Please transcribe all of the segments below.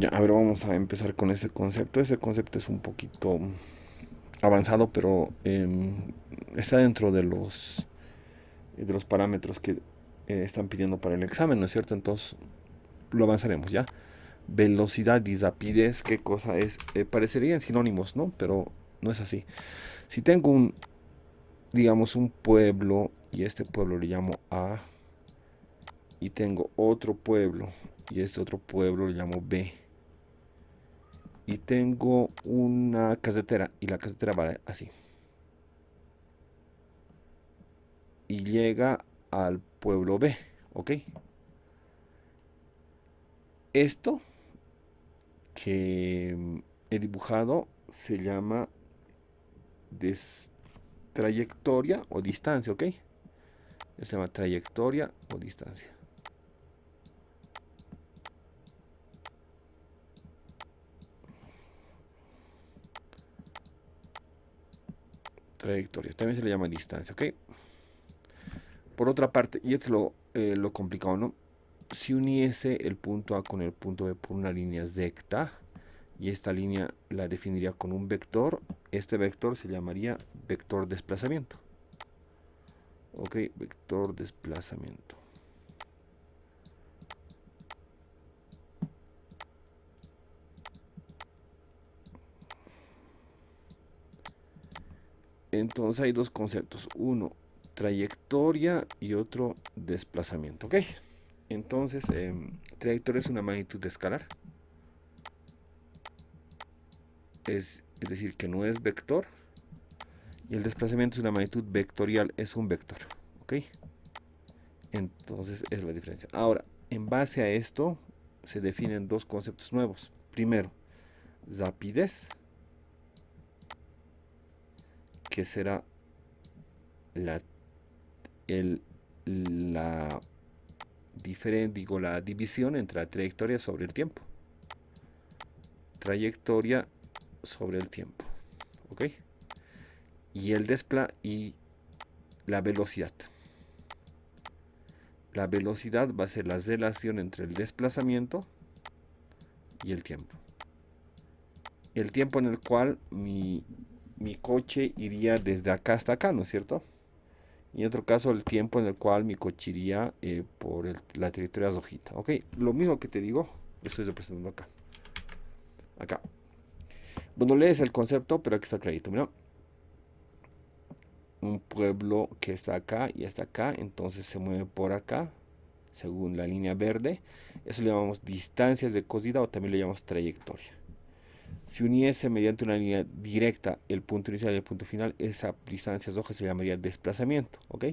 Ya, a ver, vamos a empezar con ese concepto. Ese concepto es un poquito avanzado, pero está dentro de los parámetros que están pidiendo para el examen, ¿no es cierto? Entonces lo avanzaremos ya. Velocidad y rapidez, ¿qué cosa es? Parecerían sinónimos, ¿no? Pero no es así. Si tengo digamos, un pueblo y este pueblo le llamo A, y tengo otro pueblo y este otro pueblo le llamo B, y tengo una casetera y la casetera va así y llega al pueblo B, ¿ok? Esto que he dibujado se llama trayectoria o distancia, ¿ok? Se llama trayectoria o distancia. Trayectoria, también se le llama distancia, ¿ok? Por otra parte, y esto es lo complicado, ¿no? Si uniese el punto A con el punto B por una línea recta, y esta línea la definiría con un vector, este vector se llamaría vector desplazamiento. Ok, vector desplazamiento. Entonces hay dos conceptos, uno trayectoria y otro desplazamiento, ok. Entonces, trayectoria es una magnitud escalar, es decir, que no es vector, y el desplazamiento es una magnitud vectorial, es un vector, ok. Entonces, esa es la diferencia. Ahora, en base a esto, se definen dos conceptos nuevos. Primero, rapidez, que será la, el, la, digo, la división entre la trayectoria sobre el tiempo. Trayectoria sobre el tiempo, ¿ok? Y y la velocidad. La velocidad va a ser la relación entre el desplazamiento y el tiempo. El tiempo en el cual mi coche iría desde acá hasta acá, ¿no es cierto? Y en otro caso, el tiempo en el cual mi coche iría por la trayectoria rojita. Ok, lo mismo que te digo, lo estoy representando acá. Acá. Bueno, lees el concepto, pero aquí está clarito. Mira, un pueblo que está acá y está acá, entonces se mueve por acá, según la línea verde. Eso le llamamos distancias de cosida o también le llamamos trayectoria. Si uniese mediante una línea directa el punto inicial y el punto final, esa distancia roja se llamaría desplazamiento, ¿ok?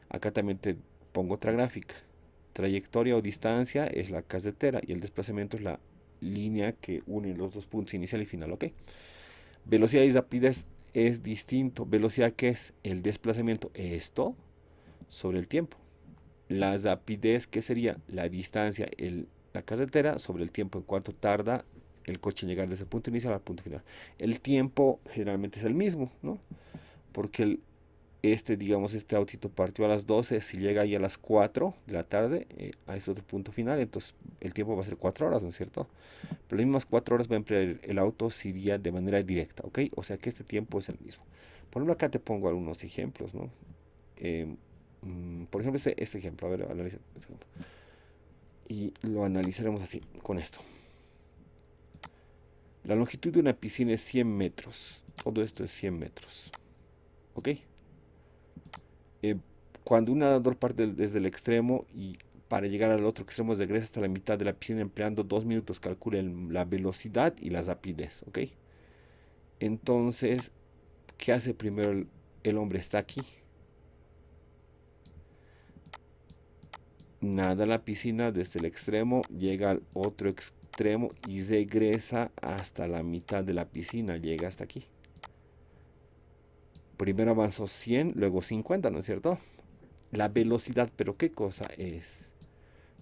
Acá también te pongo otra gráfica. Trayectoria o distancia es la carretera y el desplazamiento es la línea que une los dos puntos inicial y final, ¿ok? Velocidad y rapidez es distinto. Velocidad, que es el desplazamiento, esto sobre el tiempo. La rapidez, que sería la distancia, la carretera sobre el tiempo en cuanto tarda el coche en llegar desde el punto inicial al punto final. El tiempo generalmente es el mismo, ¿no? Porque digamos, este autito partió a las 12, si llega ahí a las 4 de la tarde, a este otro punto final, entonces el tiempo va a ser 4 horas, ¿no es cierto? Pero las mismas 4 horas va a emplear el auto si iría de manera directa, ¿ok? O sea que este tiempo es el mismo. Por ejemplo, acá te pongo algunos ejemplos, ¿no? Eh, por ejemplo, este ejemplo, a ver, analiza este ejemplo. Y lo analizaremos así, con esto. La longitud de una piscina es 100 metros. Todo esto es 100 metros, ¿ok? eh, Cuando un nadador parte desde el extremo y para llegar al otro extremo regresa hasta la mitad de la piscina empleando 2 minutos, calculen la velocidad y la rapidez, ¿ok? Entonces, ¿qué hace primero el hombre? Está aquí, nada a la piscina desde el extremo, llega al otro extremo y regresa hasta la mitad de la piscina, llega hasta aquí. Primero avanzó 100, luego 50, ¿no es cierto? La velocidad, pero ¿qué cosa es?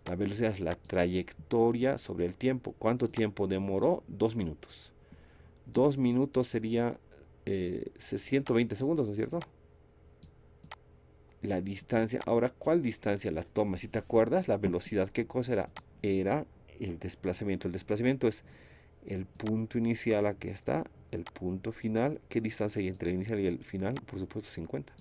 La velocidad es la trayectoria sobre el tiempo. ¿Cuánto tiempo demoró? 2 minutos. 2 minutos sería 120 segundos, ¿no es cierto? La distancia. Ahora, ¿cuál distancia la toma? Si te acuerdas, la velocidad, ¿qué cosa era? Era el desplazamiento. El desplazamiento es el punto inicial, aquí está, el punto final. ¿Qué distancia hay entre el inicial y el final? Por supuesto 50.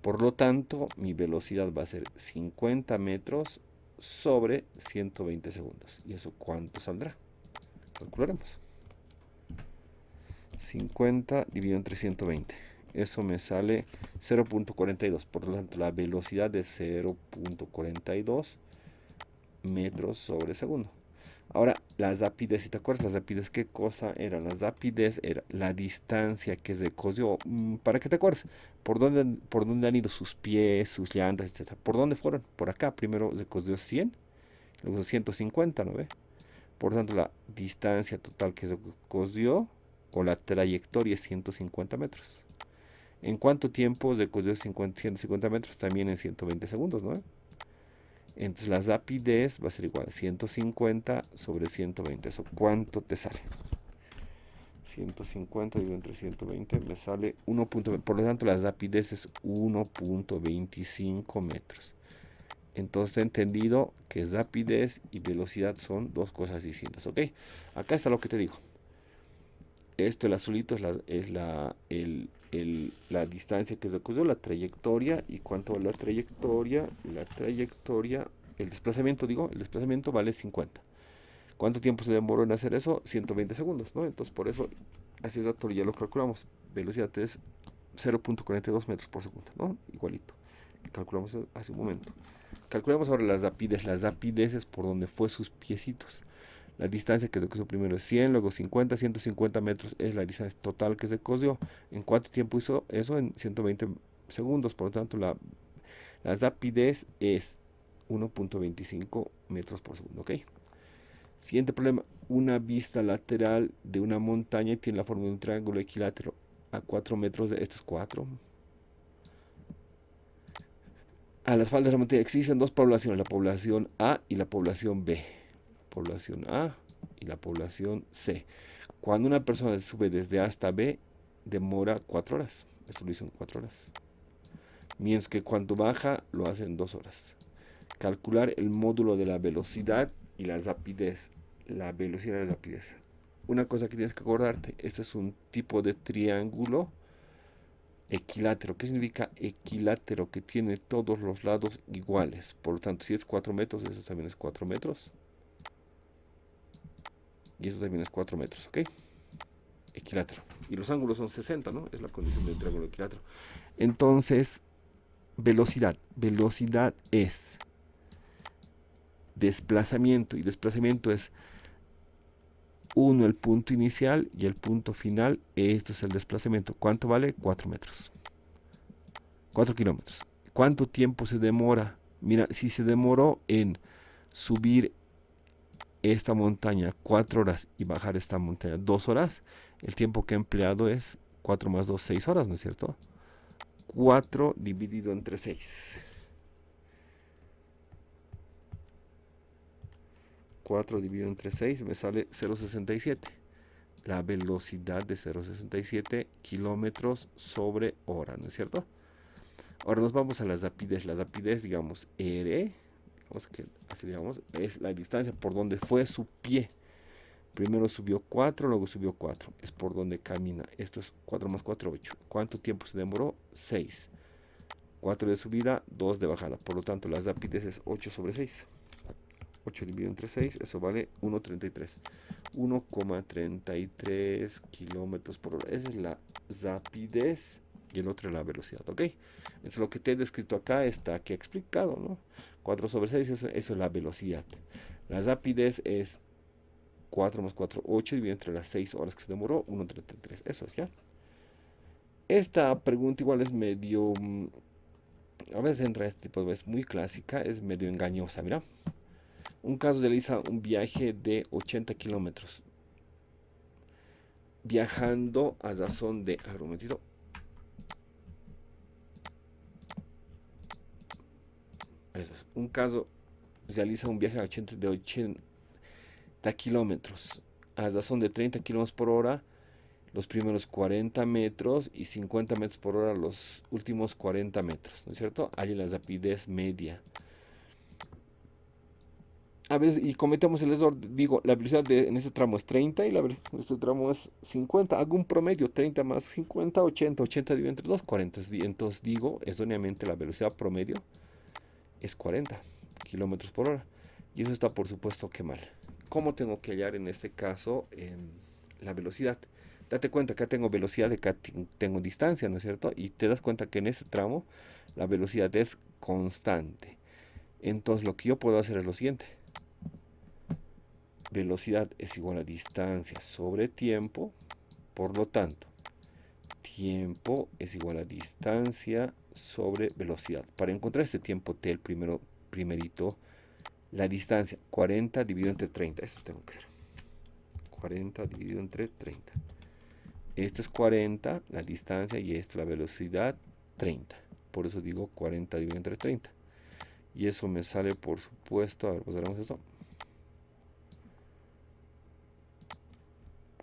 Por lo tanto, mi velocidad va a ser 50 metros sobre 120 segundos. ¿Y eso cuánto saldrá? Calcularemos. 50 dividido entre 120. Eso me sale 0.42. Por lo tanto, la velocidad es 0.42 metros sobre segundo. Ahora, las rapidez, si te acuerdas, las rapidez, ¿qué cosa eran? Las rapidez era la distancia que se cosió. ¿Para qué te acuerdas? Por dónde han ido sus pies, sus llantas, etcétera? ¿Por dónde fueron? Por acá. Primero se cosió 100, luego 150, ¿no ve? Por tanto, la distancia total que se cosió o la trayectoria es 150 metros. ¿En cuánto tiempo se cosió 150 metros? También en 120 segundos, ¿no? Entonces la rapidez va a ser igual a 150 sobre 120. ¿Eso cuánto te sale? 150 dividido entre 120 me sale 1. Por lo tanto, la rapidez es 1.25 metros. Entonces he entendido que rapidez y velocidad son dos cosas distintas, ¿ok? Acá está lo que te digo. Esto, el azulito, es la distancia que se cogió, la trayectoria. ¿Y cuánto vale la trayectoria? La trayectoria, el desplazamiento, digo, el desplazamiento vale 50. ¿Cuánto tiempo se demoró en hacer eso? 120 segundos, ¿no? Entonces, por eso, así exacto, ya lo calculamos. Velocidad es 0.42 metros por segundo, ¿no? Igualito. Calculamos hace un momento. Calculamos ahora las rapidez. Las rapideces por donde fue sus piecitos. La distancia que se cosió primero es 100, luego 50, 150 metros es la distancia total que se cosió. ¿En cuánto tiempo hizo eso? En 120 segundos. Por lo tanto, la rapidez es 1.25 metros por segundo, ¿ok? Siguiente problema. Una vista lateral de una montaña tiene la forma de un triángulo equilátero a 4 metros de... Esto es 4. A las faldas de la montaña existen dos poblaciones, la población A y la población B. Población A y la población C. Cuando una persona sube desde A hasta B, demora 4 horas. Esto lo hizo en 4 horas. Mientras que cuando baja, lo hace en 2 horas. Calcular el módulo de la velocidad y la rapidez. La velocidad y la rapidez. Una cosa que tienes que acordarte, este es un tipo de triángulo equilátero. ¿Qué significa equilátero? Que tiene todos los lados iguales. Por lo tanto, si es 4 metros, eso también es 4 metros. Y eso también es 4 metros, ¿ok? Equilátero. Y los ángulos son 60, ¿no? Es la condición del triángulo equilátero. Entonces, velocidad. Velocidad es desplazamiento. Y desplazamiento es 1 el punto inicial y el punto final. Esto es el desplazamiento. ¿Cuánto vale? 4 metros. 4 kilómetros. ¿Cuánto tiempo se demora? Mira, si se demoró en subir esta montaña 4 horas y bajar esta montaña 2 horas, el tiempo que he empleado es 4 más 2, 6 horas, ¿no es cierto? 4 dividido entre 6. 4 dividido entre 6 me sale 0.67. La velocidad de 0.67 kilómetros sobre hora, ¿no es cierto? Ahora nos vamos a las rapidez. La rapidez, digamos, R, así digamos, es la distancia por donde fue su pie. Primero subió 4, luego subió 4. Es por donde camina. Esto es 4 más 4, 8. ¿Cuánto tiempo se demoró? 6. 4 de subida, 2 de bajada. Por lo tanto, la rapidez es 8 sobre 6. 8 dividido entre 6, eso vale 1.33. 1,33 kilómetros por hora. Esa es la rapidez y el otro es la velocidad, ¿ok? Entonces lo que te he descrito acá está aquí explicado, ¿no? 4 sobre 6, eso es la velocidad. La rapidez es 4 más 4, 8, dividido entre las 6 horas que se demoró, 1.33. Eso es, ¿ya? Esta pregunta igual es medio... a veces entra este tipo de veces muy clásica, es medio engañosa, mira. Un caso realiza un viaje de 80 kilómetros. Viajando a razón de... A ver, un momentito. Eso es. Un caso realiza un viaje de 80 kilómetros. A razón de 30 kilómetros por hora los primeros 40 metros y 50 metros por hora los últimos 40 metros. ¿No es cierto? Hay la rapidez media. A veces, y cometemos el error, digo, la velocidad en este tramo es 30 y en este tramo es 50. Hago un promedio, 30 más 50, 80, 80 dividido entre 2, 40. Entonces digo, erróneamente la velocidad promedio es 40 kilómetros por hora. Y eso está por supuesto que mal. ¿Cómo tengo que hallar en este caso la velocidad? Date cuenta que acá tengo velocidad, acá tengo distancia, ¿no es cierto? Y te das cuenta que en este tramo la velocidad es constante. Entonces lo que yo puedo hacer es lo siguiente. Velocidad es igual a distancia sobre tiempo. Por lo tanto, tiempo es igual a distancia sobre velocidad. Para encontrar este tiempo t, el primerito, la distancia 40 dividido entre 30. Esto tengo que hacer. 40 dividido entre 30. Esto es 40, la distancia, y esto la velocidad, 30. Por eso digo 40 dividido entre 30. Y eso me sale, por supuesto, a ver, pues haremos esto.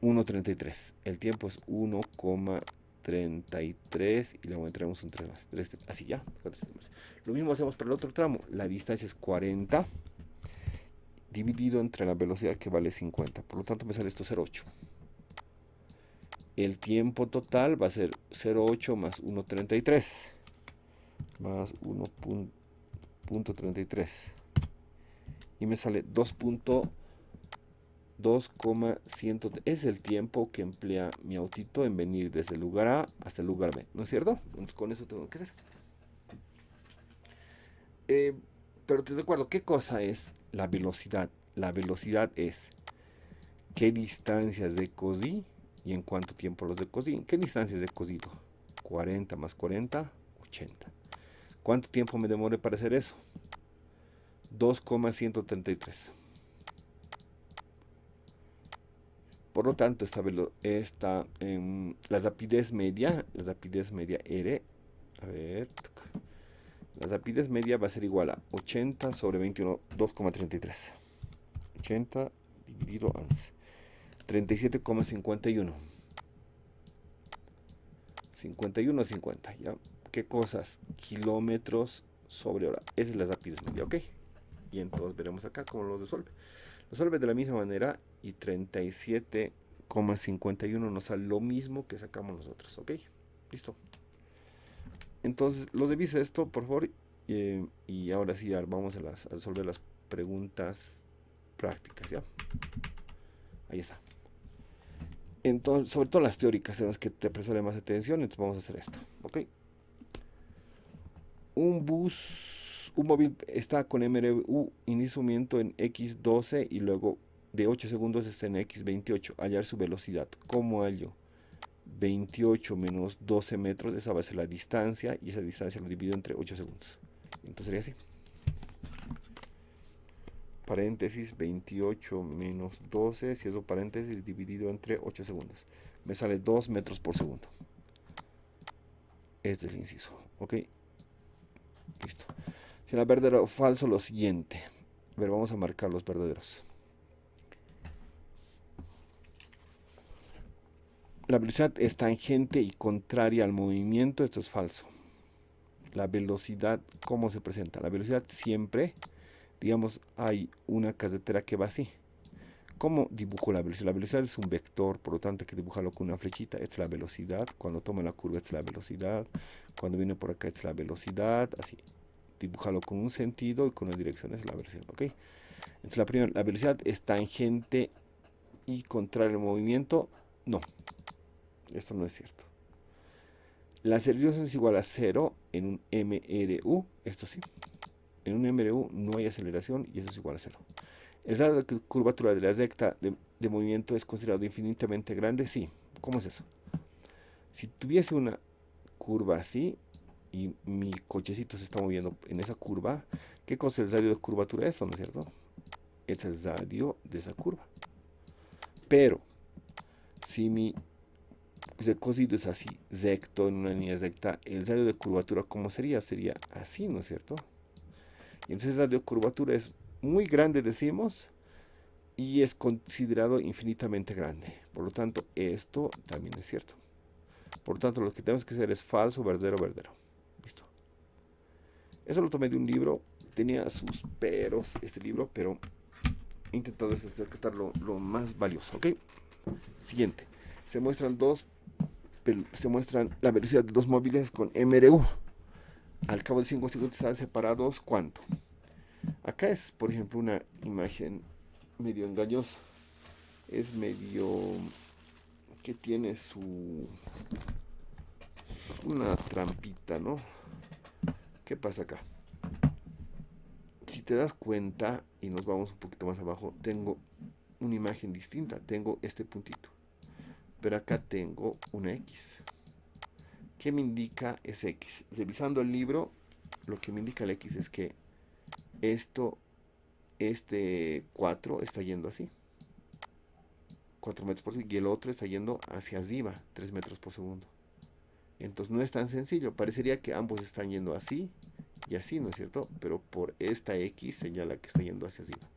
1,33. El tiempo es 1,33 y luego entramos un 3 más. 3, así ya. Lo mismo hacemos para el otro tramo. La distancia es 40 dividido entre la velocidad, que vale 50. Por lo tanto me sale esto 0,8. El tiempo total va a ser 0,8 más 1,33 más 1,33 y me sale 2,100. Es el tiempo que emplea mi autito en venir desde el lugar A hasta el lugar B, ¿no es cierto? Entonces con eso tengo que hacer. Pero te recuerdo, ¿qué cosa es la velocidad? La velocidad es qué distancias decosí y en cuánto tiempo los decosí. ¿Qué distancias he cosido? 40 más 40, 80. ¿Cuánto tiempo me demoré para hacer eso? 2,133. Por lo tanto, la rapidez media R, a ver, la rapidez media va a ser igual a 80 sobre 21, 2,33. 80 dividido 11. 37,51. 51 a 50, ¿ya? ¿Qué cosas? Kilómetros sobre hora. Esa es la rapidez media, ¿ok? Y entonces veremos acá cómo lo resuelve. Lo resuelve de la misma manera y 37,51 nos sale lo mismo que sacamos nosotros, ¿ok? Listo. Entonces, lo revisa esto, por favor. Y ahora sí, vamos a resolver las preguntas prácticas, ¿ya? Ahí está. Entonces, sobre todo las teóricas, tenemos que te prestarle más atención. Entonces vamos a hacer esto, ¿ok? Un móvil está con MRU, inicio movimiento en X12 y luego de 8 segundos está en X28. Hallar su velocidad. ¿Cómo hallo? 28 menos 12 metros, esa va a ser la distancia, y esa distancia lo divido entre 8 segundos. Entonces sería así. Paréntesis 28 menos 12, si eso paréntesis dividido entre 8 segundos. Me sale 2 metros por segundo. Este es el inciso, ¿ok? Listo. Si era verdadero o falso, lo siguiente. A ver, vamos a marcar los verdaderos. La velocidad es tangente y contraria al movimiento. Esto es falso. La velocidad, ¿cómo se presenta? La velocidad siempre, digamos, hay una carretera que va así. ¿Cómo dibujo la velocidad? La velocidad es un vector, por lo tanto hay que dibujarlo con una flechita. Esta es la velocidad. Cuando toma la curva, esta es la velocidad. Cuando viene por acá, esta es la velocidad. Así. Dibujarlo con un sentido y con una dirección, es la velocidad, ¿ok? Entonces la velocidad es tangente y contraria al movimiento. No, esto no es cierto. La aceleración es igual a 0 en un MRU, esto sí. En un MRU no hay aceleración y eso es igual a 0. ¿El radio de curvatura de la recta de movimiento es considerado infinitamente grande? Sí. ¿Cómo es eso? Si tuviese una curva así y mi cochecito se está moviendo en esa curva, ¿qué cosa es el radio de curvatura? Esto, ¿no es cierto? Es el radio de esa curva. Pero si mi cosito es así, recto, en una línea recta, el radio de curvatura, ¿cómo sería? Sería así, ¿no es cierto? Y entonces el radio de curvatura es muy grande, decimos, y es considerado infinitamente grande. Por lo tanto, esto también es cierto. Por lo tanto, lo que tenemos que hacer es falso, verdadero, verdadero. Listo. Eso lo tomé de un libro. Tenía sus peros este libro, pero intentando rescatar lo más valioso, ¿ok? Siguiente. Se muestran la velocidad de dos móviles con MRU. Al cabo de 5 segundos están separados, ¿cuánto? Acá es, por ejemplo, una imagen medio engañosa. Es medio que tiene una trampita, ¿no? ¿Qué pasa acá? Si te das cuenta y nos vamos un poquito más abajo, tengo una imagen distinta. Tengo este puntito, pero acá tengo una X. ¿Qué me indica ese X? Revisando el libro, lo que me indica el X es que este 4 está yendo así, 4 metros por segundo, y el otro está yendo hacia arriba, 3 metros por segundo. Entonces no es tan sencillo, parecería que ambos están yendo así y así, ¿no es cierto? Pero por esta X señala que está yendo hacia arriba.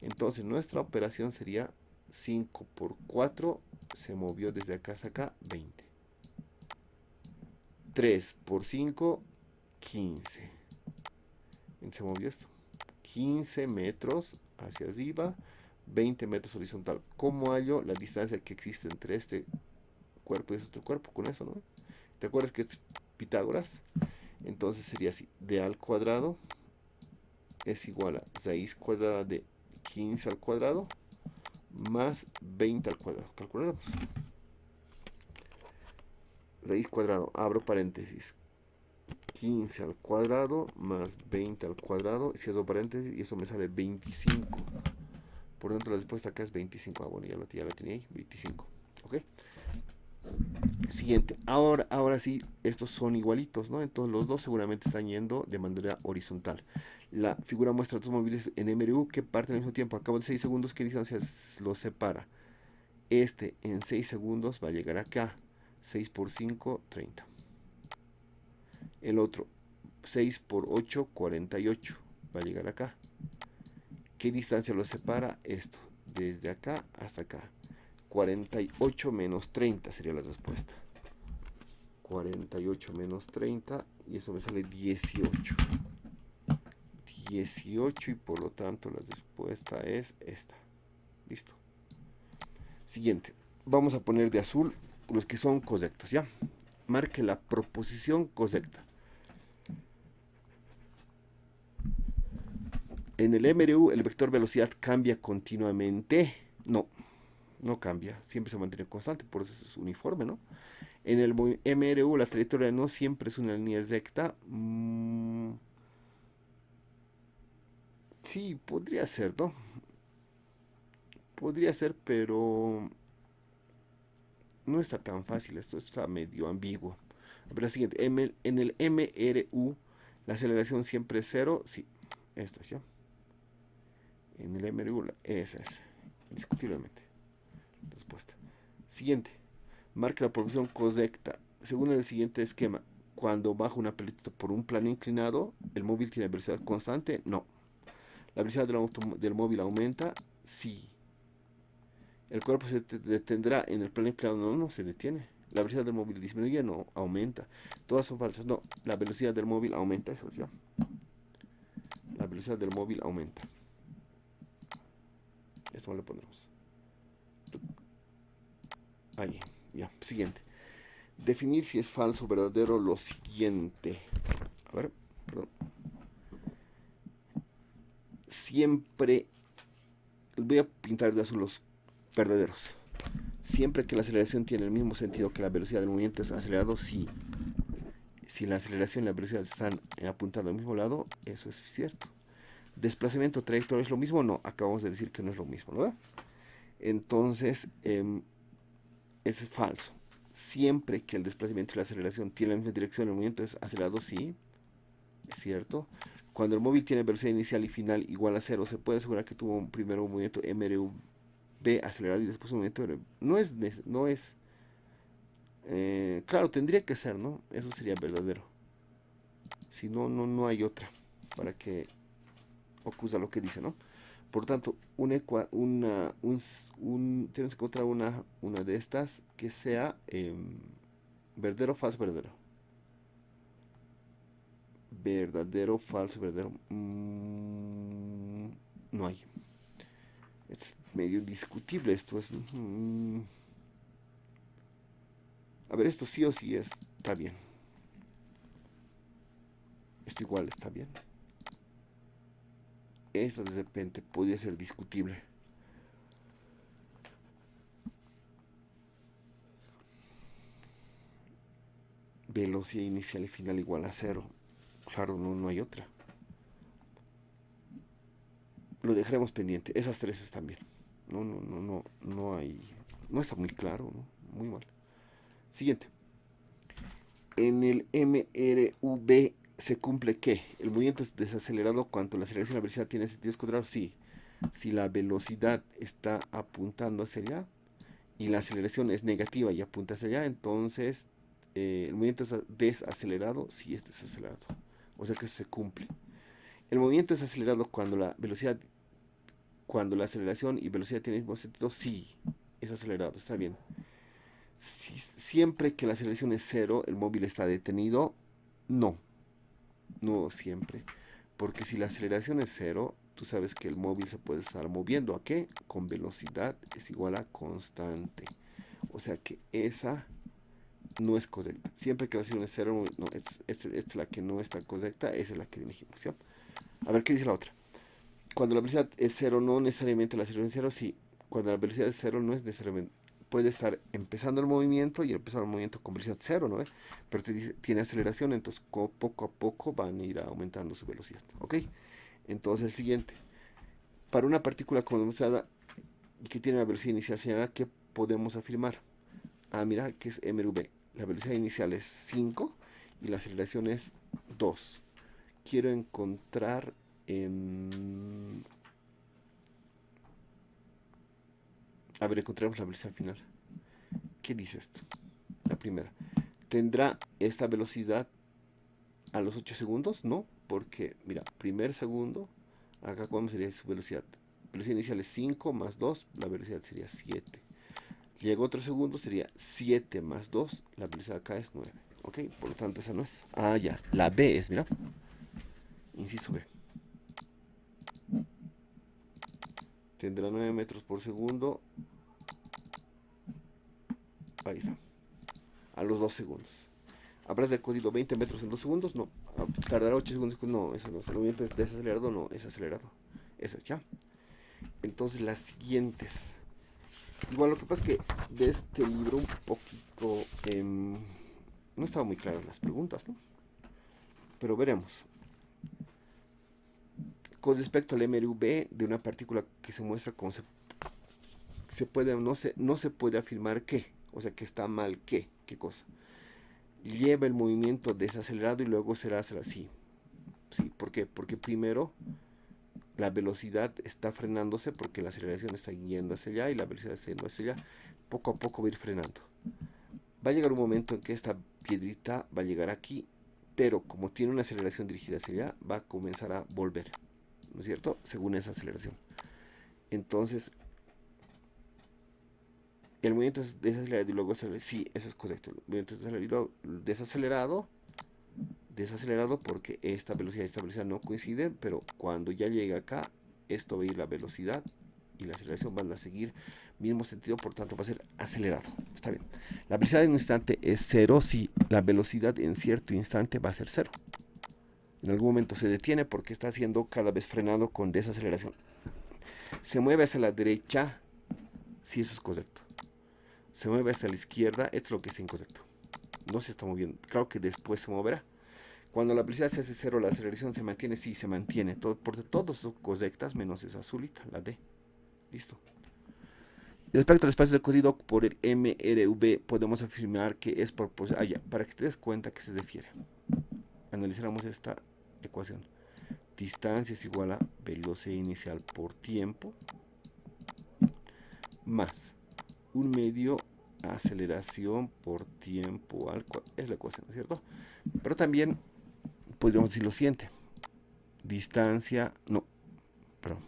Entonces nuestra operación sería 5 por 4, se movió desde acá hasta acá, 20. 3 por 5, 15. Se movió esto. 15 metros hacia arriba, 20 metros horizontal. ¿Cómo hallo la distancia que existe entre este cuerpo y este otro cuerpo? Con eso, ¿no? ¿Te acuerdas que es Pitágoras? Entonces sería así. D al cuadrado es igual a raíz cuadrada de 15 al cuadrado más 20 al cuadrado. Calculamos. Raíz cuadrado, abro paréntesis, 15 al cuadrado más 20 al cuadrado, cierro paréntesis y eso me sale 25. Por tanto la respuesta acá es 25. Ah, bueno, ya la tenía ahí, 25. ¿Ok? Siguiente. Ahora sí, estos son igualitos, ¿no? Entonces los dos seguramente están yendo de manera horizontal. La figura muestra dos móviles en MRU que parten al mismo tiempo. A cabo de 6 segundos, ¿qué distancia los separa? Este en 6 segundos va a llegar acá. 6 por 5, 30. El otro, 6 por 8, 48. Va a llegar acá. ¿Qué distancia los separa? Esto, desde acá hasta acá. 48 menos 30 sería la respuesta. 48 menos 30 y eso me sale 18. 18 y por lo tanto la respuesta es esta. Listo. Siguiente. Vamos a poner de azul los que son correctos, ¿ya? Marque la proposición correcta. En el MRU el vector velocidad cambia continuamente. No, no cambia, siempre se mantiene constante, por eso es uniforme, ¿no? En el MRU la trayectoria no siempre es una línea recta. Sí, podría ser, ¿no? Podría ser, pero no está tan fácil. Esto está medio ambiguo. A ver, la siguiente. En el MRU la aceleración siempre es cero. Sí, esto es, ¿ya? En el MRU, esa es. Indiscutiblemente. Respuesta. Siguiente. Marca la proporción correcta. Según el siguiente esquema, cuando baja una pelotita por un plano inclinado, ¿el móvil tiene velocidad constante? No. ¿La velocidad del móvil aumenta? Sí. ¿El cuerpo se detendrá en el plano inclinado? No, no se detiene. ¿La velocidad del móvil disminuye? No, aumenta. Todas son falsas. No, la velocidad del móvil aumenta, eso ya. La velocidad del móvil aumenta. Esto lo pondremos. Ahí, ya. Siguiente. Definir si es falso o verdadero lo siguiente. A ver, perdón. Siempre voy a pintar de azul los verdaderos. Siempre que la aceleración tiene el mismo sentido que la velocidad del movimiento es acelerado, sí. Si la aceleración y la velocidad están apuntando al mismo lado, eso es cierto. Desplazamiento, trayectoria, ¿es lo mismo? No, acabamos de decir que no es lo mismo, ¿no? Entonces, es falso. Siempre que el desplazamiento y la aceleración tienen la misma dirección, el movimiento es acelerado, sí, es cierto. Cuando el móvil tiene velocidad inicial y final igual a cero, se puede asegurar que tuvo primero un movimiento MRV acelerado y después un movimiento MRV. No es claro, tendría que ser, ¿no? Eso sería verdadero. Si no, no hay otra para que ocurra lo que dice, ¿no? Por tanto, tienes que encontrar una de estas que sea verdadero, falso, verdadero. Verdadero, falso, verdadero. No hay. Es medio discutible esto. A ver, esto sí o sí está bien. Esto igual está bien. Esto de repente podría ser discutible. Velocidad inicial y final igual a cero. Claro, no hay otra. Lo dejaremos pendiente. Esas tres están bien. No hay. No está muy claro, ¿no? Muy mal. Siguiente. En el MRV se cumple que el movimiento es desacelerado cuando la aceleración y la velocidad tienen sentidos cuadrados. Sí. Si la velocidad está apuntando hacia allá y la aceleración es negativa y apunta hacia allá, entonces el movimiento es desacelerado. Sí, es desacelerado. O sea que eso se cumple. El movimiento es acelerado cuando la aceleración y velocidad tienen el mismo sentido. Sí, es acelerado, está bien. Siempre que la aceleración es cero, el móvil está detenido. No, no siempre. Porque si la aceleración es cero, tú sabes que el móvil se puede estar moviendo. ¿A qué? Con velocidad es igual a constante. O sea que esa no es correcta. Siempre que la aceleración es cero, no, esta es la que no está correcta, esa es la que elegimos. ¿Sí? A ver qué dice la otra. Cuando la velocidad es cero, no necesariamente la aceleración es cero. Sí, cuando la velocidad es cero, no es necesariamente. Puede estar empezando el movimiento y empezar el movimiento con velocidad cero, ¿no? Pero tiene aceleración, entonces poco a poco van a ir aumentando su velocidad. ¿Ok? Entonces el siguiente. Para una partícula con velocidad y que tiene la velocidad inicial señalada, ¿qué podemos afirmar? Ah, mira, que es mRV. La velocidad inicial es 5 y la aceleración es 2. Quiero encontrar a ver, encontremos la velocidad final. ¿Qué dice esto? La primera. ¿Tendrá esta velocidad a los 8 segundos? No, porque, mira, primer segundo, acá cuál sería su velocidad. Velocidad inicial es 5 más 2, la velocidad sería 7. Llega otro segundo, sería 7 más 2, la velocidad acá es 9. ¿Ok? Por lo tanto, esa no es. Ah, ya. La B es, mira. Inciso B. Tendrá 9 metros por segundo. Ahí está. A los 2 segundos. ¿Habrás decodido 20 metros en 2 segundos? No. ¿Tardará 8 segundos? No, eso no. ¿El movimiento es desacelerado? No, es acelerado. Esa es ya. Entonces las siguientes. Igual lo que pasa es que de este libro un poquito no estaba muy claras las preguntas, ¿no? Pero veremos. Con respecto al MRV de una partícula que se muestra como se puede, no se puede afirmar qué, o sea que está mal qué cosa. Lleva el movimiento desacelerado y luego será así. Sí, ¿por qué? Porque primero la velocidad está frenándose porque la aceleración está yendo hacia allá y la velocidad está yendo hacia allá. Poco a poco va a ir frenando. Va a llegar un momento en que esta piedrita va a llegar aquí, pero como tiene una aceleración dirigida hacia allá, va a comenzar a volver, ¿no es cierto? Según esa aceleración. Entonces, el movimiento es desacelerado y luego acelerado. Sí, eso es correcto. El movimiento es desacelerado porque esta velocidad no coinciden, pero cuando ya llega acá, esto va a ir la velocidad y la aceleración van a seguir mismo sentido, por tanto va a ser acelerado. Está bien. La velocidad en un instante es cero si la velocidad en cierto instante va a ser cero. En algún momento se detiene porque está siendo cada vez frenado con desaceleración. Se mueve hacia la derecha, si eso es correcto. Se mueve hacia la izquierda, esto es lo que es incorrecto. No se está moviendo. Claro que después se moverá. Cuando la velocidad se hace cero, la aceleración se mantiene. Sí, se mantiene. Porque todas son correctas, menos esa azulita, la D. Listo. Respecto al espacio cosido por el MRV, podemos afirmar que es proporcional. Para que te des cuenta a qué se refiere. Analizamos esta ecuación. Distancia es igual a velocidad inicial por tiempo más un medio aceleración por tiempo al cual es la ecuación, ¿no es cierto? Pero también podríamos decir lo siguiente. Distancia, no, perdón.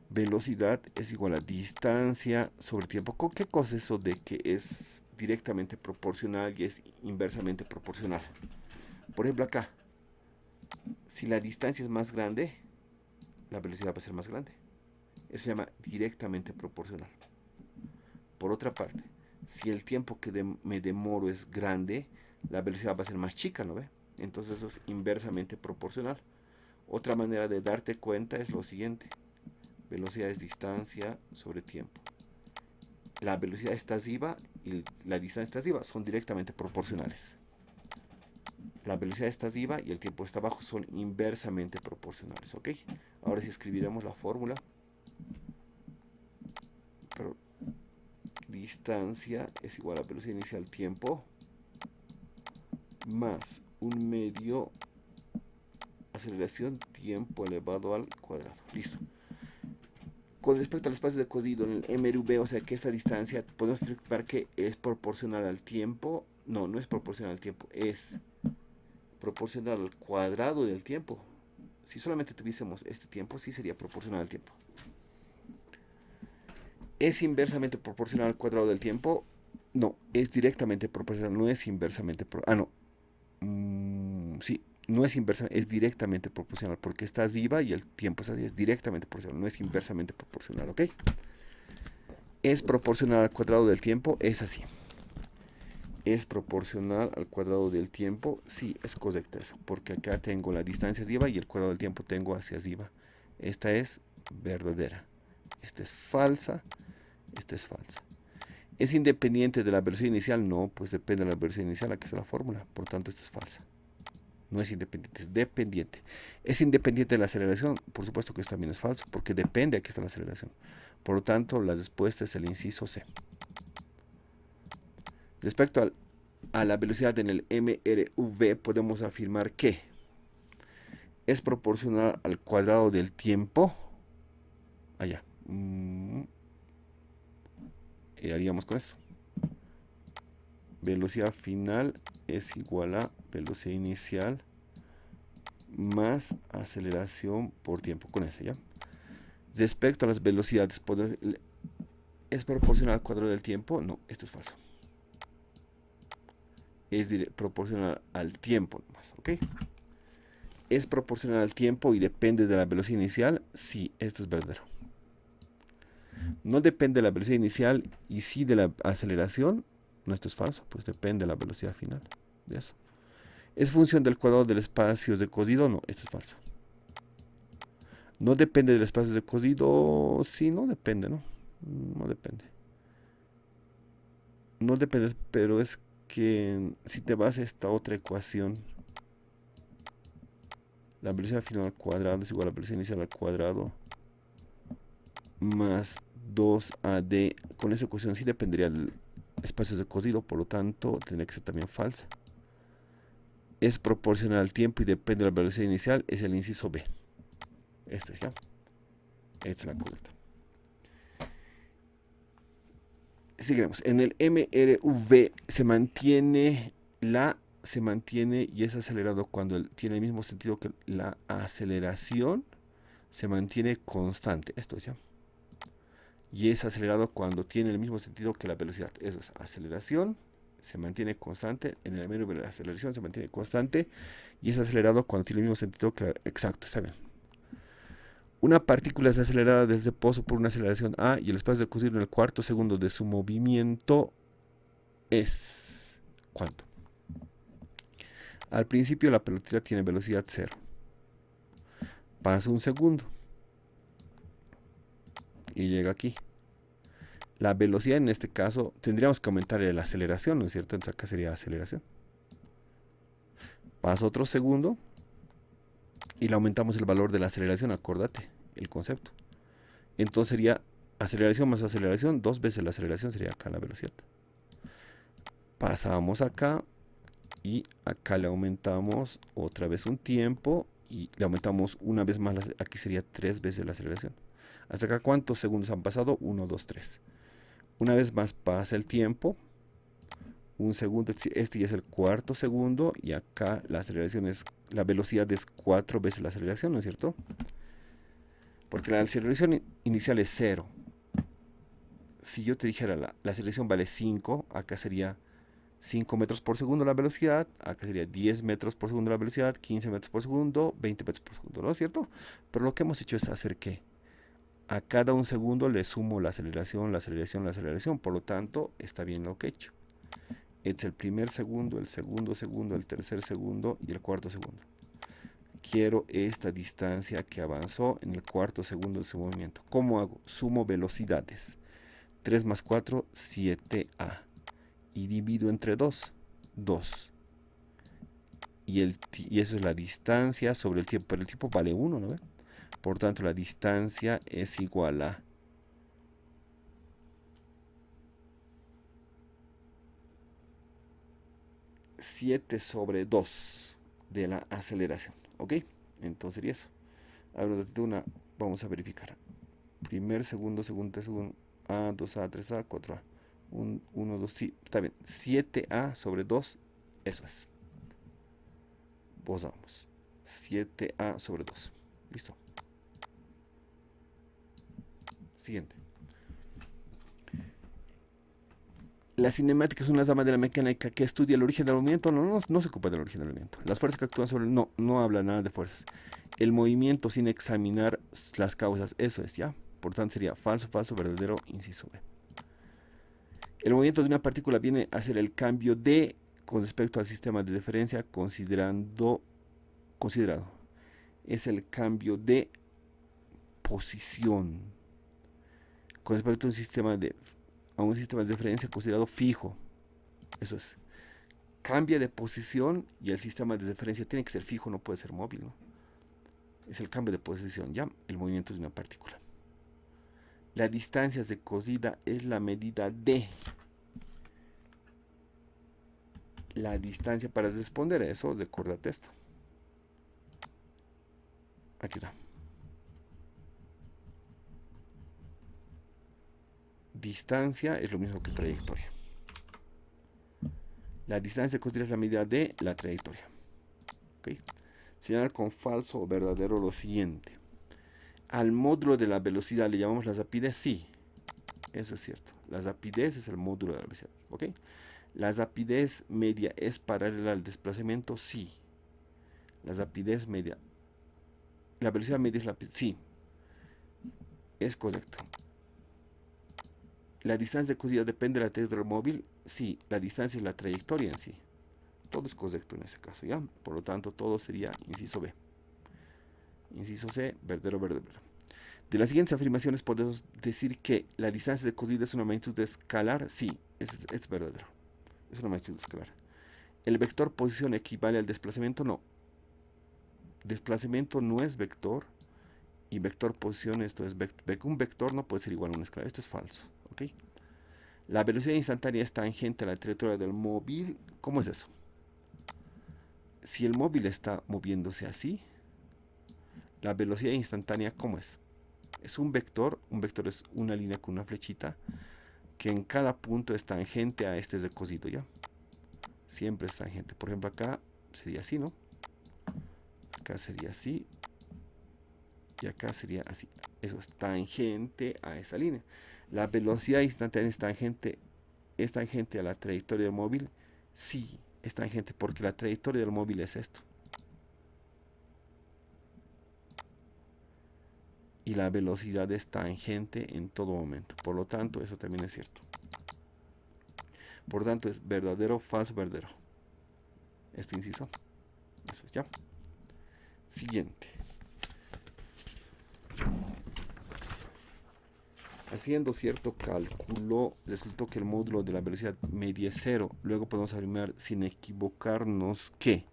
Velocidad es igual a distancia sobre tiempo. ¿Con qué cosa es eso de que es directamente proporcional y es inversamente proporcional? Por ejemplo acá, si la distancia es más grande, la velocidad va a ser más grande. Eso se llama directamente proporcional. Por otra parte, si el tiempo que me demoro es grande, la velocidad va a ser más chica, ¿no ve? Entonces eso es inversamente proporcional. Otra manera de darte cuenta es lo siguiente. Velocidad es distancia sobre tiempo. La velocidad expansiva y la distancia expansiva son directamente proporcionales. La velocidad expansiva y el tiempo está abajo son inversamente proporcionales, ¿ok? Ahora sí escribiremos la fórmula. Pero distancia es igual a velocidad inicial tiempo más un medio aceleración tiempo elevado al cuadrado. Listo. Con respecto al espacio de cosido en el MRV, o sea que esta distancia podemos afirmar que es proporcional al tiempo. No, no es proporcional al tiempo, es proporcional al cuadrado del tiempo. Si solamente tuviésemos este tiempo, sí sería proporcional al tiempo. ¿Es inversamente proporcional al cuadrado del tiempo? No, es directamente proporcional, no es inversamente proporcional. Sí, no es inversamente, es directamente proporcional, porque está arriba y el tiempo está así, es directamente proporcional, no es inversamente proporcional, ¿ok? Es proporcional al cuadrado del tiempo, es así. Es proporcional al cuadrado del tiempo, sí, es correcto eso, porque acá tengo la distancia arriba y el cuadrado del tiempo tengo hacia arriba. Esta es verdadera, esta es falsa, esta es falsa. ¿Es independiente de la velocidad inicial? No, pues depende de la velocidad inicial, aquí está la fórmula, por tanto esta es falsa. No es independiente, es dependiente. ¿Es independiente de la aceleración? Por supuesto que esto también es falso, porque depende, aquí está la aceleración. Por lo tanto, la respuesta es el inciso C. Respecto a la velocidad en el MRV, podemos afirmar que es proporcional al cuadrado del tiempo. Allá. Y haríamos con esto. Velocidad final es igual a velocidad inicial más aceleración por tiempo. Con ese, ¿ya? Respecto a las velocidades, ¿es proporcional al cuadrado del tiempo? No, esto es falso. Es proporcional al tiempo nomás, ¿ok? ¿Es proporcional al tiempo y depende de la velocidad inicial? Sí, esto es verdadero. No depende de la velocidad inicial y sí de la aceleración. No, esto es falso, pues depende de la velocidad final de eso. ¿Es función del cuadrado del espacio de cosido? No, esto es falso. No depende del espacio de cosido. Sí, no depende, ¿no? No depende. No depende, pero es que si te vas a esta otra ecuación, la velocidad final al cuadrado es igual a la velocidad inicial al cuadrado más 2AD. Con esa ecuación sí dependería del espacio de cosido, por lo tanto tendría que ser también falsa. Es proporcional al tiempo y depende de la velocidad inicial, es el inciso B. Este es ya. Esta es la correcta. Seguiremos. En el MRV se mantiene y es acelerado cuando tiene el mismo sentido que la aceleración se mantiene constante. Esto es ya. Y es acelerado cuando tiene el mismo sentido que la velocidad. Eso es aceleración, se mantiene constante. En el MRV la aceleración se mantiene constante y es acelerado cuando tiene el mismo sentido que la... Exacto, está bien. Una partícula es acelerada desde reposo por una aceleración A y el espacio de cosido en el cuarto segundo de su movimiento es... ¿Cuánto? Al principio la pelotita tiene velocidad 0. Pasa un segundo. Y llega aquí. La velocidad en este caso, tendríamos que aumentar la aceleración, ¿no es cierto? Entonces acá sería aceleración. Pasa otro segundo. Y le aumentamos el valor de la aceleración, acordate, el concepto. Entonces sería aceleración más aceleración, 2 veces la aceleración sería acá la velocidad. Pasamos acá y acá le aumentamos otra vez un tiempo y le aumentamos una vez más, aquí sería 3 veces la aceleración. Hasta acá, ¿cuántos segundos han pasado? 1, 2, 3. Una vez más pasa el tiempo, un segundo, este ya es el cuarto segundo y acá la aceleración es, la velocidad es 4 veces la aceleración, ¿no es cierto? Porque la aceleración inicial es 0. Si yo te dijera la aceleración vale 5, acá sería 5 metros por segundo la velocidad, acá sería 10 metros por segundo la velocidad, 15 metros por segundo, 20 metros por segundo, ¿no es cierto? Pero lo que hemos hecho es hacer ¿qué? A cada un segundo le sumo la aceleración, la aceleración, la aceleración. Por lo tanto, está bien lo que he hecho. Es el primer segundo, el segundo segundo, el tercer segundo y el cuarto segundo. Quiero esta distancia que avanzó en el cuarto segundo de su movimiento. ¿Cómo hago? Sumo velocidades. 3 más 4, 7a. Y divido entre 2, 2. Y eso es la distancia sobre el tiempo. Pero el tiempo vale 1, ¿no ve? Por tanto, la distancia es igual a 7 sobre 2 de la aceleración. ¿Ok? Entonces sería eso. Ahora vamos a verificar. Primer, segundo, segundo, segundo. A, 2A, 3A, 4A. 1, 2, sí, está bien. 7A sobre 2, eso es. Vamos. 7A sobre 2. Listo. Siguiente. La cinemática es una rama de la mecánica que estudia el origen del movimiento. No se ocupa del origen del movimiento. Las fuerzas que actúan sobre no habla nada de fuerzas. El movimiento sin examinar las causas, eso es, ¿ya? Por tanto sería falso, falso, verdadero, inciso B. El movimiento de una partícula viene a ser el cambio de con respecto al sistema de diferencia considerado. Es el cambio de posición con respecto a un sistema de diferencia considerado fijo. Eso es. Cambia de posición y el sistema de diferencia tiene que ser fijo, no puede ser móvil, ¿no? Es el cambio de posición, ya, el movimiento de una partícula. La distancia de cosida es la medida de la distancia. Para responder a eso, recordate esto. Aquí está. Distancia es lo mismo que trayectoria. La distancia de cosida es la medida de la trayectoria. ¿Okay? Señalar con falso o verdadero lo siguiente. Al módulo de la velocidad le llamamos la rapidez, sí. Eso es cierto. La rapidez es el módulo de la velocidad. ¿Ok? La rapidez media es paralela al desplazamiento, sí. La rapidez media. La velocidad media es la... Sí. Es correcto. La distancia de cosida depende de la trayectoria móvil, sí. La distancia es la trayectoria en sí. Todo es correcto en este caso, ¿ya? Por lo tanto, todo sería inciso B. Inciso C, verdadero, verdadero. De las siguientes afirmaciones podemos decir que la distancia de cosida es una magnitud escalar, sí, es verdadero. Es una magnitud escalar. ¿El vector posición equivale al desplazamiento? No. Desplazamiento no es vector y vector posición, esto es un vector no puede ser igual a un escalar. Esto es falso, ¿ok? La velocidad instantánea es tangente a la trayectoria del móvil. ¿Cómo es eso? Si el móvil está moviéndose así, la velocidad instantánea, ¿cómo es? Es un vector es una línea con una flechita que en cada punto es tangente a este recocido, ¿ya? Siempre es tangente. Por ejemplo, acá sería así, ¿no? Acá sería así. Y acá sería así. Eso es tangente a esa línea. La velocidad instantánea es tangente a la trayectoria del móvil. Sí, es tangente porque la trayectoria del móvil es esto. Y la velocidad es tangente en todo momento. Por lo tanto, eso también es cierto. Por tanto, es verdadero, falso, verdadero. Esto inciso. Eso es ya. Siguiente. Haciendo cierto cálculo, resultó que el módulo de la velocidad media es 0. Luego podemos afirmar sin equivocarnos que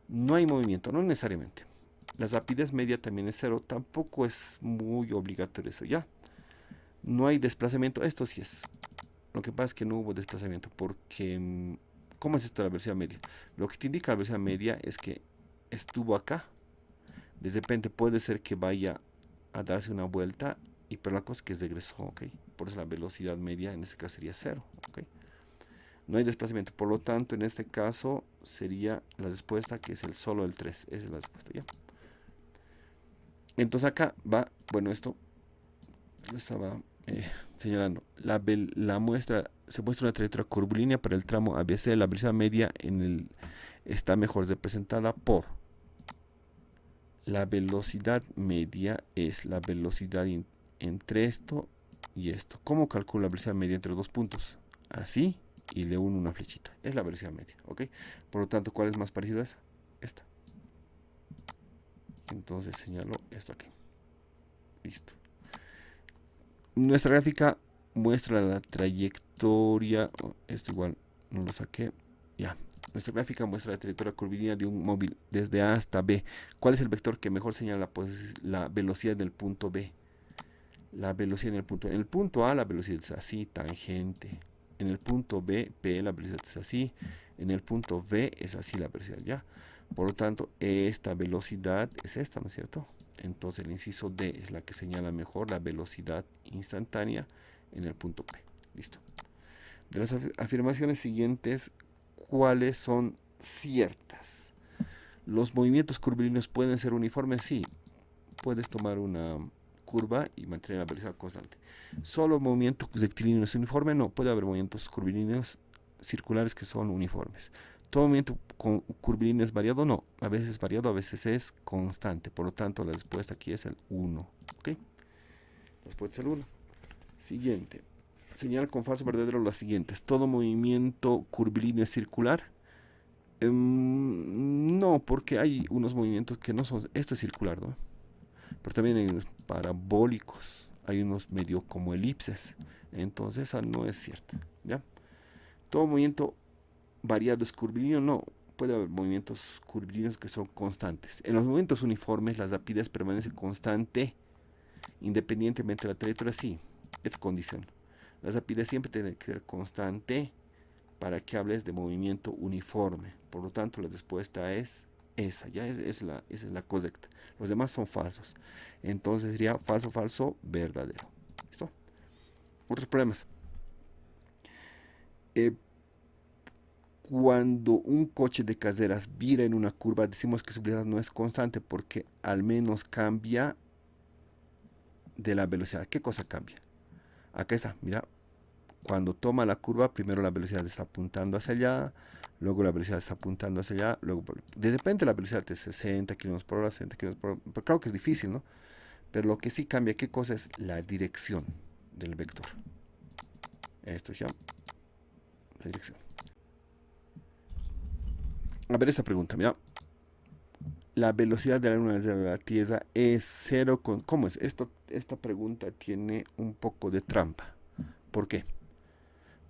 no hay movimiento, no necesariamente. La rapidez media también es 0. Tampoco es muy obligatorio eso, ¿ya? No hay desplazamiento. Esto sí es. Lo que pasa es que no hubo desplazamiento porque... ¿Cómo es esto de la velocidad media? Lo que te indica la velocidad media es que estuvo acá. De repente puede ser que vaya a darse una vuelta, pero la cosa es que regresó, ¿ok? Por eso la velocidad media en este caso sería 0, ¿ok? No hay desplazamiento, por lo tanto en este caso sería la respuesta que es solo el 3, esa es la respuesta, ¿ya? Entonces acá va, bueno, esto lo estaba señalando, se muestra una trayectoria curvilínea para el tramo ABC. La velocidad media está mejor representada por la velocidad media es la velocidad entre esto y esto. ¿Cómo calculo la velocidad media entre los dos puntos? Así, y le uno una flechita. Es la velocidad media, ¿ok? Por lo tanto, ¿cuál es más parecida a esa? Esta. Entonces señalo esto aquí. Listo. Nuestra gráfica muestra la trayectoria. Esto igual no lo saqué. Ya. Nuestra gráfica muestra la trayectoria curvilínea de un móvil desde A hasta B. ¿Cuál es el vector que mejor señala la velocidad del punto B? La velocidad en el punto. En el punto A la velocidad es así, tangente. En el punto B, P, la velocidad es así. En el punto B es así la velocidad, ¿ya? Por lo tanto, esta velocidad es esta, ¿no es cierto? Entonces el inciso D es la que señala mejor la velocidad instantánea en el punto P. Listo. De las afirmaciones siguientes, ¿cuáles son ciertas? ¿Los movimientos curvilíneos pueden ser uniformes? Sí. Puedes tomar una curva y mantener la velocidad constante. ¿Solo movimiento rectilíneo es uniforme? No, puede haber movimientos curvilíneos circulares que son uniformes. ¿Todo movimiento curvilíneo es variado? No, a veces es variado, a veces es constante. Por lo tanto, la respuesta aquí es el 1. ¿Ok? La respuesta es el 1. Siguiente. Señal con falso verdadero las siguientes. ¿Todo movimiento curvilíneo es circular? No, porque hay unos movimientos que no son... Esto es circular, ¿no? Pero también hay unos parabólicos, hay unos medio como elipses, entonces esa no es cierta, ¿ya? Todo movimiento variado es curvilíneo, no, puede haber movimientos curvilíneos que son constantes. En los movimientos uniformes la rapidez permanece constante independientemente de la trayectoria, sí, es condición. La rapidez siempre tiene que ser constante para que hables de movimiento uniforme, por lo tanto la respuesta es esa, ya esa es la correcta. Los demás son falsos. Entonces sería falso, falso, verdadero. ¿Listo? Otros problemas. Cuando un coche de carreras vira en una curva, decimos que su velocidad no es constante porque al menos cambia de la velocidad. ¿Qué cosa cambia? Acá está, mira. Cuando toma la curva, primero la velocidad está apuntando hacia allá, luego la velocidad está apuntando hacia allá, luego de repente la velocidad es 60 km por hora, 60 km por hora. Pero claro que es difícil, ¿no? Pero lo que sí cambia, ¿qué cosa es? La dirección del vector. Esto se llama la dirección. A ver esta pregunta, mira. La velocidad de la luna de la Tierra es 0. ¿Cómo es? Esta pregunta tiene un poco de trampa. ¿Por qué?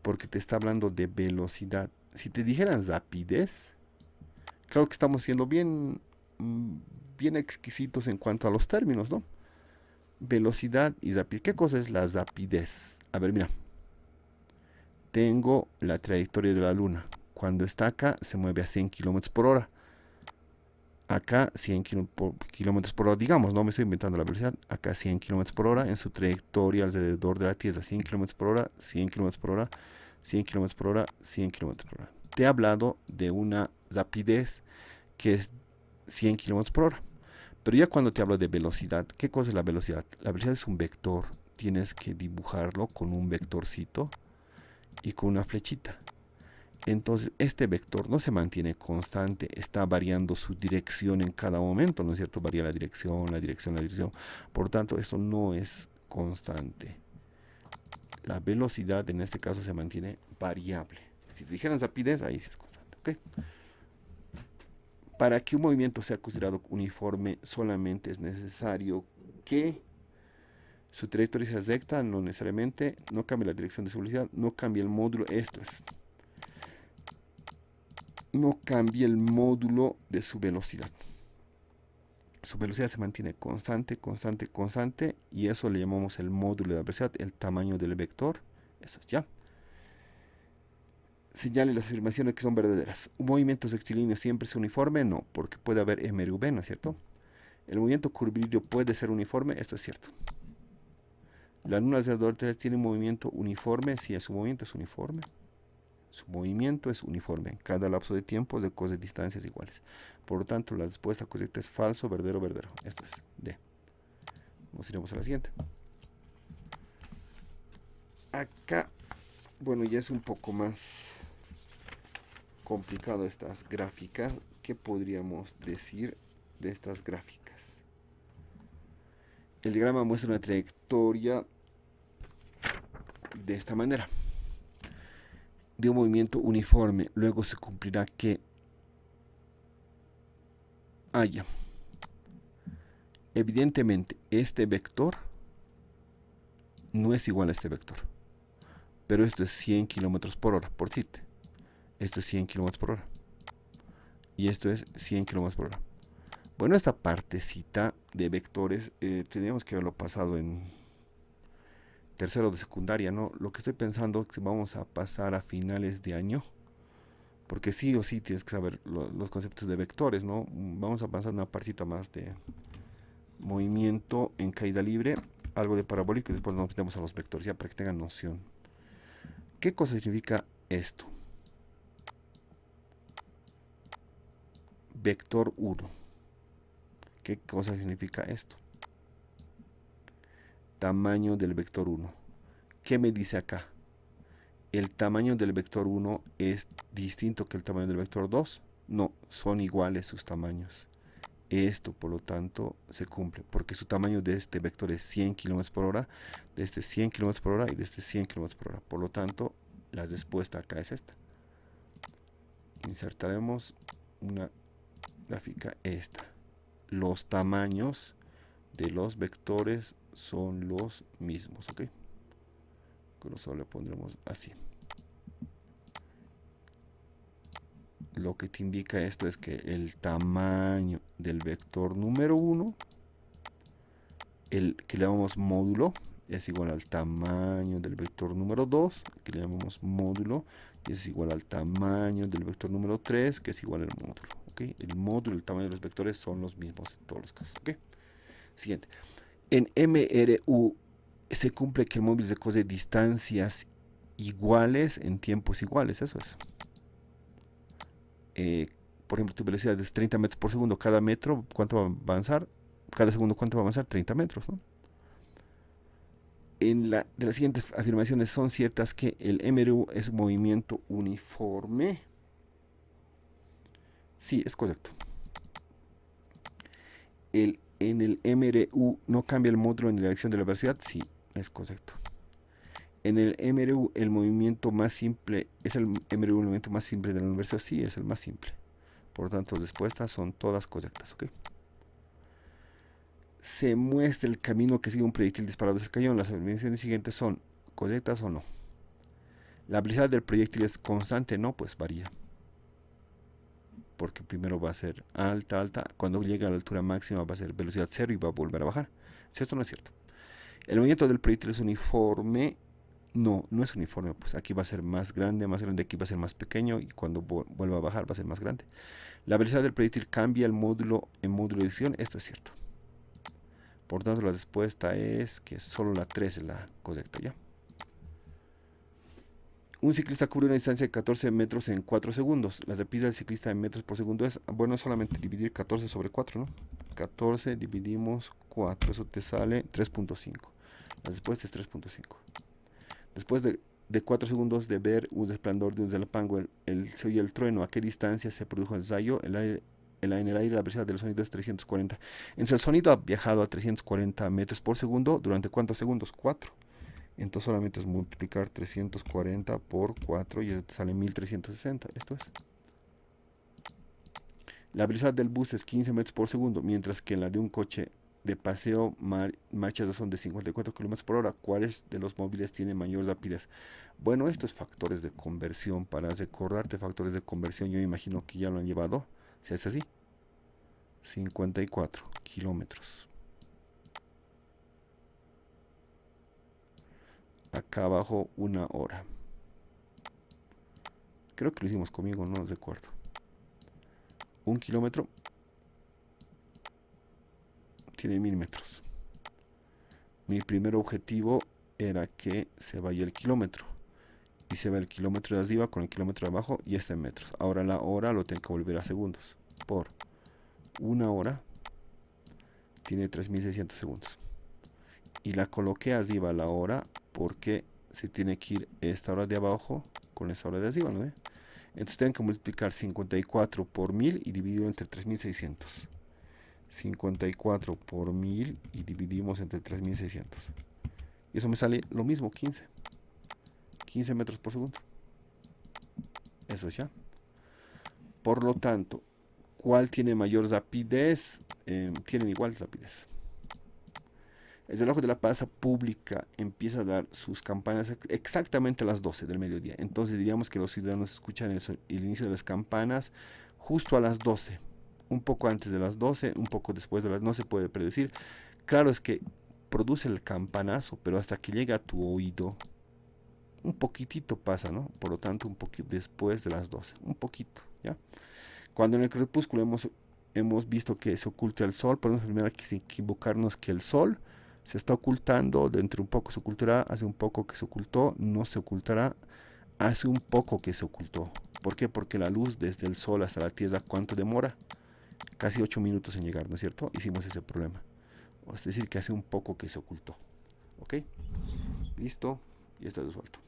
Porque te está hablando de velocidad. Si te dijeran rapidez, claro que estamos siendo bien exquisitos en cuanto a los términos, ¿no? Velocidad y rapidez. ¿Qué cosa es la rapidez? A ver, mira. Tengo la trayectoria de la luna. Cuando está acá, se mueve a 100 km por hora. Acá 100 km por hora, digamos, no me estoy inventando la velocidad. Acá 100 km por hora en su trayectoria alrededor de la Tierra. 100 km por hora, 100 km por hora, 100 km por hora, 100 km por hora. Te he hablado de una rapidez que es 100 km por hora. Pero ya cuando te hablo de velocidad, ¿qué cosa es la velocidad? La velocidad es un vector. Tienes que dibujarlo con un vectorcito y con una flechita. Entonces este vector no se mantiene constante, está variando su dirección en cada momento, ¿no es cierto? Varía la dirección, la dirección, la dirección. Por tanto, esto no es constante. La velocidad en este caso se mantiene variable. Si te dijeran rapidez, ahí sí es constante. ¿Okay? Para que un movimiento sea considerado uniforme, solamente es necesario que su trayectoria sea recta, no necesariamente, no cambie la dirección de su velocidad, no cambie el módulo, esto es. No cambie el módulo de su velocidad. Su velocidad se mantiene constante, constante, constante, y eso le llamamos el módulo de la velocidad, el tamaño del vector. Eso es ya. Señale las afirmaciones que son verdaderas. ¿Un movimiento rectilíneo siempre es uniforme? No, porque puede haber MRV, ¿no es cierto? ¿El movimiento curvilíneo puede ser uniforme? Esto es cierto. ¿La luna alrededor de la Tierra tiene un movimiento uniforme? Sí, su movimiento es uniforme. Su movimiento es uniforme en cada lapso de tiempo de cosas de distancias iguales. Por lo tanto, la respuesta correcta es falso, verdadero, verdadero. Esto es D. Nos iremos a la siguiente. Acá, bueno, ya es un poco más complicado estas gráficas. ¿Qué podríamos decir de estas gráficas? El diagrama muestra una trayectoria de esta manera, de un movimiento uniforme. Luego se cumplirá que haya, evidentemente, este vector no es igual a este vector, pero esto es 100 kilómetros por hora, por decirte. Esto es 100 kilómetros por hora. Y esto es 100 kilómetros por hora. Bueno, esta partecita de vectores teníamos que haberlo pasado en tercero de secundaria, ¿no? Lo que estoy pensando es que vamos a pasar a finales de año, porque sí o sí tienes que saber los conceptos de vectores, ¿no? Vamos a pasar una partita más de movimiento en caída libre, algo de parabólico, y después nos metemos a los vectores, ya para que tengan noción. ¿Qué cosa significa esto? Vector 1. ¿Qué cosa significa esto? Tamaño del vector 1. ¿Qué me dice acá? ¿El tamaño del vector 1 es distinto que el tamaño del vector 2? No, son iguales sus tamaños. Esto, por lo tanto, se cumple, porque su tamaño de este vector es 100 km por hora, de este 100 km por hora y de este 100 km por hora. Por lo tanto, la respuesta acá es esta. Insertaremos una gráfica esta. Los tamaños de los vectores son los mismos, ¿ok? Pero solo le pondremos así. Lo que te indica esto es que el tamaño del vector número 1, el que le llamamos módulo, es igual al tamaño del vector número 2, que le llamamos módulo, y es igual al tamaño del vector número 3, que es igual al módulo. ¿Okay? El módulo y el tamaño de los vectores son los mismos en todos los casos. ¿Okay? Siguiente. En MRU se cumple que el móvil se cose distancias iguales en tiempos iguales, eso es. Por ejemplo, tu velocidad es 30 metros por segundo. Cada metro, ¿cuánto va a avanzar? Cada segundo, ¿cuánto va a avanzar? 30 metros, ¿no? De las siguientes afirmaciones son ciertas que el MRU es un movimiento uniforme. Sí, es correcto. En el MRU no cambia el módulo en dirección de la velocidad. Sí, es correcto. En el MRU el movimiento más simple, ¿es el MRU el movimiento más simple del universo? Sí, es el más simple. Por lo tanto, las respuestas son todas correctas, ¿ok? Se muestra el camino que sigue un proyectil disparado desde el cañón. Las afirmaciones siguientes son correctas o no. La velocidad del proyectil es constante, no, pues varía. Porque primero va a ser alta, alta. Cuando llega a la altura máxima va a ser velocidad cero y va a volver a bajar. Si esto no es cierto. El movimiento del proyectil es uniforme. No, no es uniforme. Pues aquí va a ser más grande, aquí va a ser más pequeño y cuando vuelva a bajar va a ser más grande. La velocidad del proyectil cambia el módulo en módulo de dirección. Esto es cierto. Por tanto, la respuesta es que solo la 3 es la correcta, ¿ya? Un ciclista cubre una distancia de 14 metros en 4 segundos. La repisa del ciclista en metros por segundo es, bueno, solamente dividir 14 sobre 4, ¿no? 14 dividimos 4, eso te sale 3.5. La respuesta es 3.5. Después de 4 segundos de ver un resplandor de un relámpago, se oye el trueno. ¿A qué distancia se produjo el rayo? En el aire la velocidad del sonido es 340. Entonces el sonido ha viajado a 340 metros por segundo. ¿Durante cuántos segundos? 4. Entonces solamente es multiplicar 340 por 4 y te sale 1360. Esto es. La velocidad del bus es 15 metros por segundo, mientras que la de un coche de paseo marchas son de 54 kilómetros por hora. ¿Cuáles de los móviles tienen mayor rapidez? Bueno, estos factores de conversión, para recordarte factores de conversión, yo me imagino que ya lo han llevado. Si es así, 54 kilómetros. Acá abajo 1 hora. Creo que lo hicimos conmigo, no recuerdo. 1 kilómetro tiene 1000 metros. Mi primer objetivo era que se vaya el kilómetro. Y se va el kilómetro de arriba con el kilómetro de abajo y está en metros. Ahora la hora lo tengo que volver a segundos. Por 1 hora tiene 3600 segundos. Y la coloqué arriba la hora porque se tiene que ir esta hora de abajo con esta hora de arriba, ¿no? Entonces tengo que multiplicar 54 por 1000 y dividido entre 3600. 54 por 1000 y dividimos entre 3600. Y eso me sale lo mismo, 15 metros por segundo. Eso es ya. Por lo tanto, ¿cuál tiene mayor rapidez? Tienen igual rapidez. El reloj de la plaza pública empieza a dar sus campanas exactamente a las 12 del mediodía. Entonces diríamos que los ciudadanos escuchan el inicio de las campanas justo a las 12. Un poco antes de las 12, un poco después de las... No se puede predecir. Claro es que produce el campanazo, pero hasta que llega a tu oído, un poquitito pasa, ¿no? Por lo tanto, un poquito después de las 12. Un poquito, ¿ya? Cuando en el crepúsculo hemos visto que se oculta el sol, podemos primero equivocarnos que el sol se está ocultando, dentro de un poco se ocultará, hace un poco que se ocultó, no se ocultará, hace un poco que se ocultó. ¿Por qué? Porque la luz desde el sol hasta la tierra, ¿cuánto demora? Casi 8 minutos en llegar, ¿no es cierto? Hicimos ese problema. Es decir, que hace un poco que se ocultó. ¿Ok? Listo, y está resuelto.